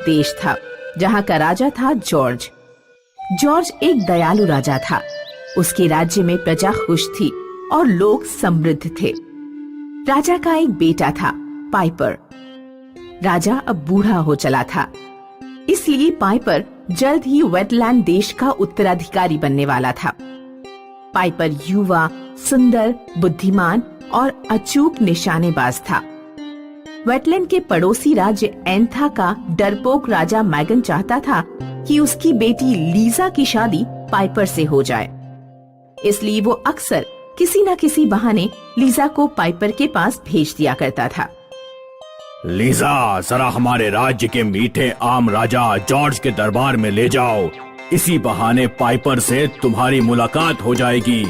देश था जहाँ का राजा था जॉर्ज। जॉर्ज एक दयालु राजा था। उसके राज्य में प्रजा खुश थी और लोग समृद्ध थे। राजा का एक बेटा था, पाइपर। राजा अब बूढ़ा हो चला था, इसलिए पाइपर जल्द ही वेटलैंड देश का उत्तराधिकारी बनने वाला था। पाइपर युवा, सुंदर, बुद्धिमान और अचूक निशानेबाज था। वेटलैंड के पड़ोसी राज्य एंथा का डरपोक राजा मैगन चाहता था कि उसकी बेटी लीजा की शादी पाइपर से हो जाए, इसलिए वो अक्सर किसी न किसी बहाने लीजा को पाइपर के पास भेज दिया करता था। लीजा, जरा हमारे राज्य के मीठे आम राजा जॉर्ज के दरबार में ले जाओ। इसी बहाने पाइपर से तुम्हारी मुलाकात हो जाएगी।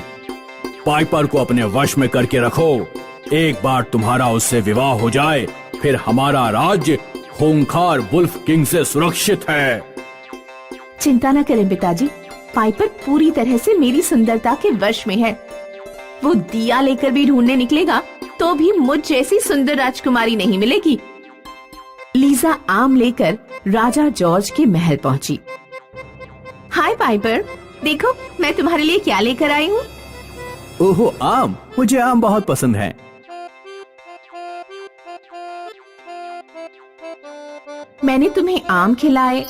पाइपर को अपने वश में करके रखो। एक बार तुम्हारा उससे विवाह हो जाए, फिर हमारा राज्य खूंखार वुल्फ किंग से सुरक्षित है। चिंता न करें पिताजी, पाइपर पूरी तरह से मेरी सुंदरता के वश में है। वो दिया लेकर भी ढूंढने निकलेगा तो भी मुझ जैसी सुंदर राजकुमारी नहीं मिलेगी। लीजा आम लेकर राजा जॉर्ज के महल पहुंची। हाय पाइपर, देखो मैं तुम्हारे लिए क्या लेकर आई हूँ। ओहो आम, मुझे आम बहुत पसंद है। मैंने तुम्हें आम खिलाए,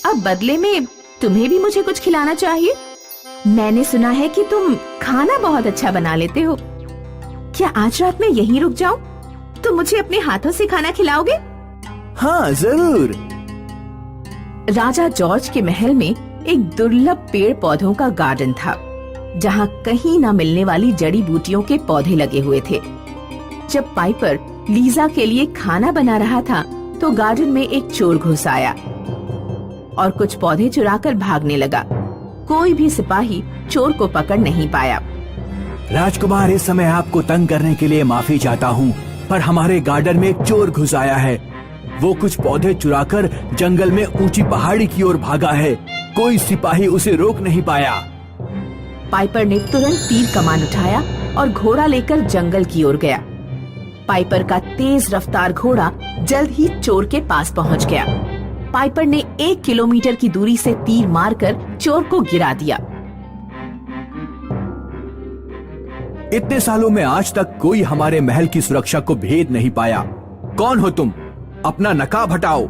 अब बदले में तुम्हें भी मुझे कुछ खिलाना चाहिए। मैंने सुना है कि तुम खाना बहुत अच्छा बना लेते हो। क्या आज रात में यहीं रुक जाऊं? तुम मुझे अपने हाथों से खाना खिलाओगे? हाँ जरूर। राजा जॉर्ज के महल में एक दुर्लभ पेड़ पौधों का गार्डन था, जहाँ कहीं न मिलने वाली जड़ी बूटियों के पौधे लगे हुए थे। जब पाइपर लीजा के लिए खाना बना रहा था तो गार्डन में एक चोर घुस आया और कुछ पौधे चुराकर भागने लगा। कोई भी सिपाही चोर को पकड़ नहीं पाया। राजकुमार, इस समय आपको तंग करने के लिए माफी चाहता हूँ, पर हमारे गार्डन में एक चोर घुस आया है। वो कुछ पौधे चुराकर जंगल में ऊंची पहाड़ी की ओर भागा है। कोई सिपाही उसे रोक नहीं पाया। पाइपर ने तुरंत तीर कमान उठाया और घोड़ा लेकर जंगल की ओर गया। पाइपर का तेज रफ्तार घोड़ा जल्द ही चोर के पास पहुंच गया। पाइपर ने 1 किलोमीटर की दूरी से तीर मारकर चोर को गिरा दिया। इतने सालों में आज तक कोई हमारे महल की सुरक्षा को भेद नहीं पाया। कौन हो तुम? अपना नकाब हटाओ।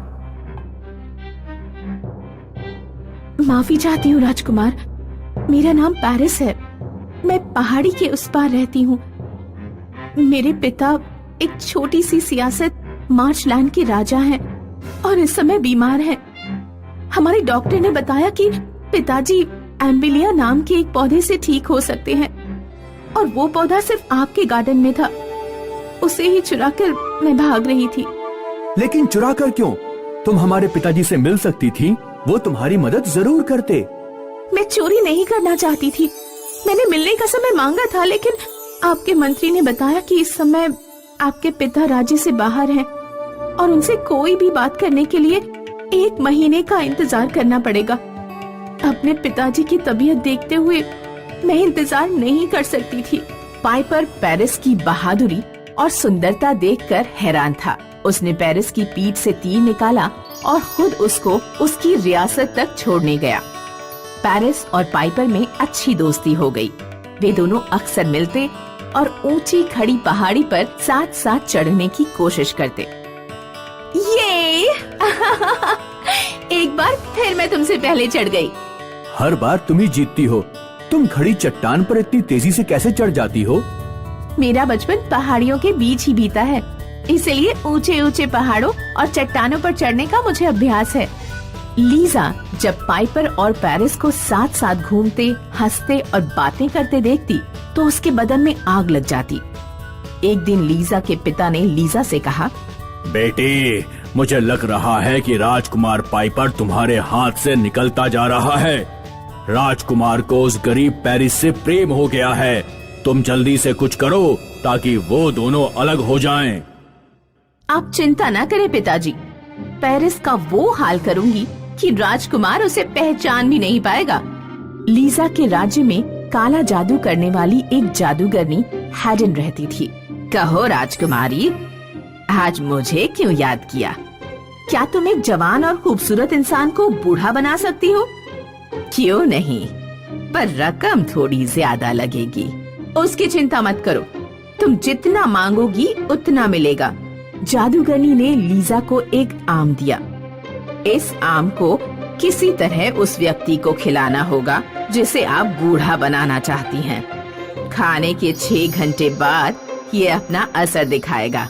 माफी चाहती हूँ राजकुमार, मेरा नाम पेरिस है। मैं पहाड़ी के उस पार रहती हूँ। मेरे पिता एक छोटी सी सियासत मार्चलैंड के राजा हैं और इस समय बीमार हैं। हमारे डॉक्टर ने बताया कि पिताजी एम्बिलिया नाम के एक पौधे से ठीक हो सकते हैं और वो पौधा सिर्फ आपके गार्डन में था। उसे ही चुराकर मैं भाग रही थी। लेकिन चुराकर क्यों? तुम हमारे पिताजी से मिल सकती थी, वो तुम्हारी मदद जरूर करते। मैं चोरी नहीं करना चाहती थी। मैंने मिलने का समय मांगा था, लेकिन आपके मंत्री ने बताया कि इस समय आपके पिता राज्य से बाहर हैं और उनसे कोई भी बात करने के लिए 1 महीने का इंतजार करना पड़ेगा। अपने पिताजी की तबीयत देखते हुए मैं इंतजार नहीं कर सकती थी। पाइपर पेरिस की बहादुरी और सुंदरता देखकर हैरान था। उसने पेरिस की पीठ से तीर निकाला और खुद उसको उसकी रियासत तक छोड़ने गया। पेरिस और पाइपर में अच्छी दोस्ती हो गई। वे दोनों अक्सर मिलते और ऊंची खड़ी पहाड़ी पर साथ साथ चढ़ने की कोशिश करते। ये एक बार फिर मैं तुमसे पहले चढ़ गई। हर बार तुम ही जीतती हो। तुम खड़ी चट्टान पर इतनी तेजी से कैसे चढ़ जाती हो? मेरा बचपन पहाड़ियों के बीच ही बीता है, इसलिए ऊंचे ऊंचे पहाड़ों और चट्टानों पर चढ़ने का मुझे अभ्यास है। लीजा जब पाइपर और पेरिस को साथ साथ घूमते, हंसते और बातें करते देखती तो उसके बदन में आग लग जाती। एक दिन लीजा के पिता ने लीजा से कहा, बेटी, मुझे लग रहा है कि राजकुमार पाइपर तुम्हारे हाथ से निकलता जा रहा है। राजकुमार को उस गरीब पेरिस से प्रेम हो गया है। तुम जल्दी से कुछ करो ताकि वो दोनों अलग हो जाएं। आप चिंता न करें पिताजी, पेरिस का वो हाल करूंगी कि राजकुमार उसे पहचान भी नहीं पाएगा। लीजा के राज्य में काला जादू करने वाली एक जादूगरनी हेडन रहती थी। कहो राजकुमारी, आज मुझे क्यों याद किया? क्या तुम एक जवान और खूबसूरत इंसान को बूढ़ा बना सकती हो? क्यों नहीं, पर रकम थोड़ी ज्यादा लगेगी। उसकी चिंता मत करो, तुम जितना मांगोगी उतना मिलेगा। जादूगरनी ने लीजा को एक आम दिया। इस आम को किसी तरह उस व्यक्ति को खिलाना होगा जिसे आप बूढ़ा बनाना चाहती हैं। खाने के 6 घंटे बाद ये अपना असर दिखाएगा।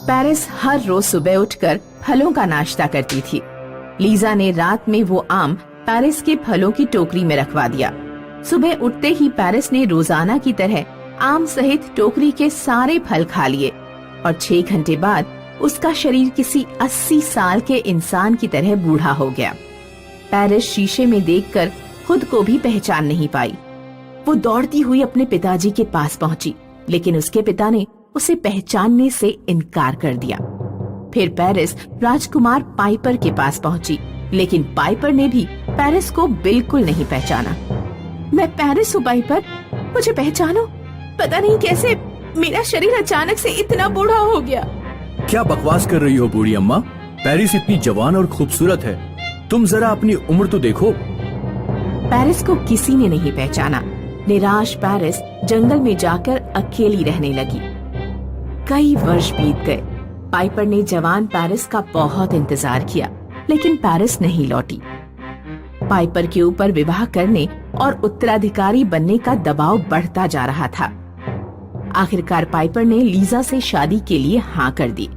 पेरिस हर रोज सुबह उठकर फलों का नाश्ता करती थी। लीजा ने रात में वो आम पेरिस के फलों की टोकरी में रखवा दिया। सुबह उठते ही पेरिस ने रोजाना की तरह आम सहित टोकरी के सारे फल खा लिए और 6 घंटे बाद उसका शरीर किसी 80 साल के इंसान की तरह बूढ़ा हो गया। पेरिस शीशे में देखकर खुद को भी पहचान नहीं पाई। वो दौड़ती हुई अपने पिताजी के पास पहुंची, लेकिन उसके पिता ने उसे पहचानने से इनकार कर दिया। फिर पेरिस राजकुमार पाइपर के पास पहुंची, लेकिन पाइपर ने भी पेरिस को बिल्कुल नहीं पहचाना। मैं पेरिस हूँ पाइपर, मुझे पहचानो। पता नहीं कैसे मेरा शरीर अचानक से इतना बूढ़ा हो गया। क्या बकवास कर रही हो बूढ़ी अम्मा? पेरिस इतनी जवान और खूबसूरत है, तुम जरा अपनी उम्र तो देखो। पेरिस को किसी ने नहीं पहचाना। निराश पेरिस जंगल में जाकर अकेली रहने लगी। कई वर्ष बीत गए। पाइपर ने जवान पेरिस का बहुत इंतजार किया, लेकिन पेरिस नहीं लौटी। पाइपर के ऊपर विवाह करने और उत्तराधिकारी बनने का दबाव बढ़ता जा रहा था। आखिरकार पाइपर ने लीजा से शादी के लिए हाँ कर दी,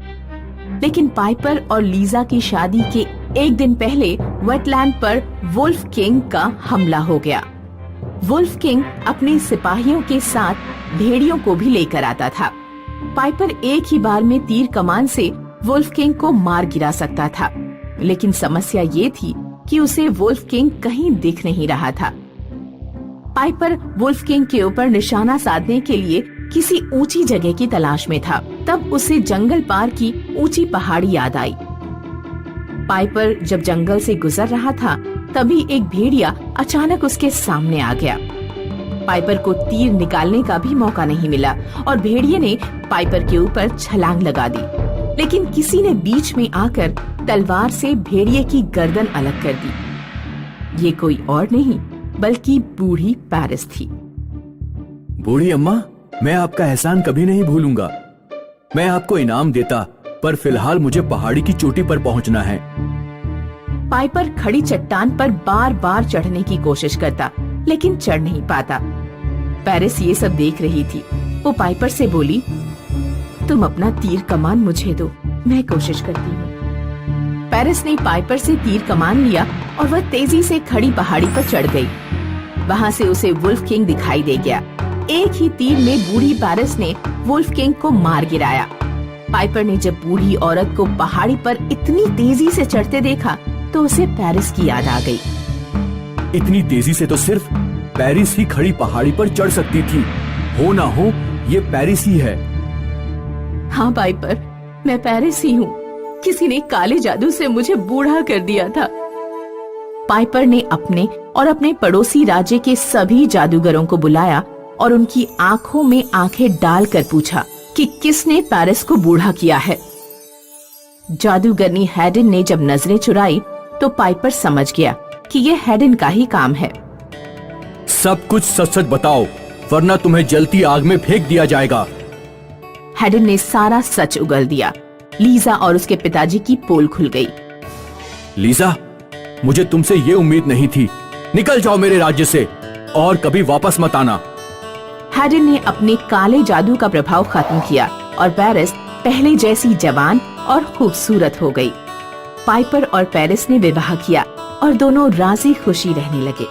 लेकिन पाइपर और लीजा की शादी के एक दिन पहले वेटलैंड पर वुल्फ किंग का हमला हो गया। वुल्फ किंग अपने सिपाहियों के साथ भेड़ियों को भी लेकर आता था। पाइपर एक ही बार में तीर कमान से वुल्फ किंग को मार गिरा सकता था, लेकिन समस्या ये थी कि उसे वुल्फ किंग कहीं दिख नहीं रहा था। पाइपर वुल्फ किंग के ऊपर निशाना साधने के लिए किसी ऊंची जगह की तलाश में था। तब उसे जंगल पार की ऊंची पहाड़ी याद आई। पाइपर जब जंगल से गुजर रहा था, तभी एक भेड़िया अचानक उसके सामने आ गया। पाइपर को तीर निकालने का भी मौका नहीं मिला और भेड़िए ने पाइपर के ऊपर छलांग लगा दी, लेकिन किसी ने बीच में आकर तलवार से भेड़िए की गर्दन अलग कर दी। ये कोई और नहीं बल्कि बूढ़ी पेरिस थी। बूढ़ी अम्मा, मैं आपका एहसान कभी नहीं भूलूंगा। मैं आपको इनाम देता, पर फिलहाल मुझे पहाड़ी की चोटी पर पहुंचना है। पाइपर खड़ी चट्टान पर बार बार चढ़ने की कोशिश करता, लेकिन चढ़ नहीं पाता। पेरिस ये सब देख रही थी। वो पाइपर से बोली, तुम अपना तीर कमान मुझे दो, मैं कोशिश करती हूँ। पेरिस ने पाइपर से तीर कमान लिया और वह तेजी से खड़ी पहाड़ी पर चढ़ गई। वहाँ से उसे वुल्फ किंग दिखाई दे गया। एक ही तीर में बूढ़ी पेरिस ने वुल्फ किंग को मार गिराया। पाइपर ने जब बूढ़ी औरत को पहाड़ी पर इतनी तेजी से चढ़ते देखा, तो उसे पेरिस की याद आ गई। इतनी तेजी से तो सिर्फ पेरिस ही खड़ी पहाड़ी पर चढ़ सकती थी। हो ना हो, ये पेरिस ही है। हाँ पाइपर, मैं पेरिस ही हूँ। किसी ने काले जादू से मुझे बूढ़ा कर दिया था। पाइपर ने अपने और अपने पड़ोसी राज्य के सभी जादूगरों को बुलाया और उनकी आंखों में आंखें डालकर पूछा कि किसने पेरिस को बूढ़ा किया है। जादूगरनी हेडन ने जब नजरें चुराई, तो पाइपर समझ गया कि यह हेडन का ही काम है। सब कुछ सच सच बताओ, वरना तुम्हें जलती आग में फेंक दिया जाएगा। हेडन ने सारा सच उगल दिया। लीजा और उसके पिताजी की पोल खुल गई। लीजा, मुझे तुमसे ये उम्मीद नहीं थी। निकल जाओ मेरे राज्य से और कभी वापस मत आना। हेडन ने अपने काले जादू का प्रभाव खत्म किया और पेरिस पहले जैसी जवान और खूबसूरत हो गई। पाइपर और पेरिस ने विवाह किया और दोनों राजी खुशी रहने लगे।